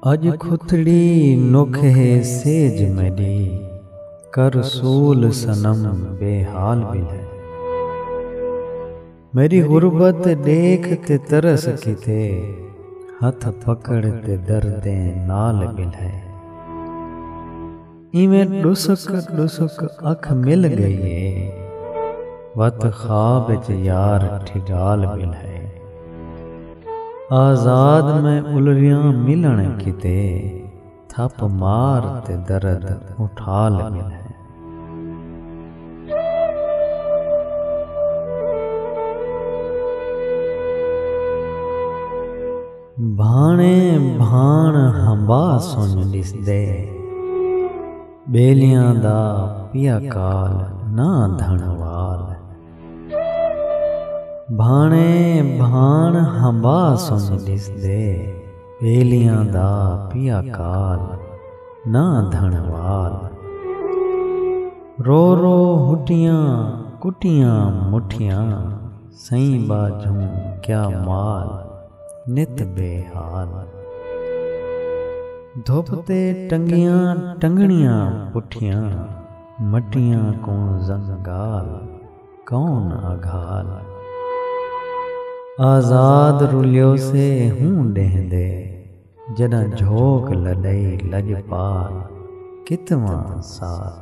अज खुथड़ी नुख है सेज मेरी, कर सूल सनम बेहाल बिल है। मेरी गुरबत देख ते तरस किते, हथ पकड़ ते दर्दे नाल बिल है। इवें डुसक डुसक अख मिल गई है, वत ख्वाब च यार ठिगाल बिल है। आजाद में उलरियां मिलन किते, थप मार ते दर्द उठाल बिल है। भाणे भाण हंबा सुन दिसदे, बेलियां दा पिया काल ना धनवाल। भाणे भाण हंबा सुन दिसदे, बेलियां दा पिया काल ना धनवाल। रो रो हुटियां कुटियां मुठियां, सई बाजूं क्या माल नित बेहाल। धुपते टंगियां टंगनियां पुठियां, मटियां को जंगाल कौन अघाल। आजाद रुलियो से हूँ डेहंदे, जॾहिं झोक लॾई लजपाल कितवां साल।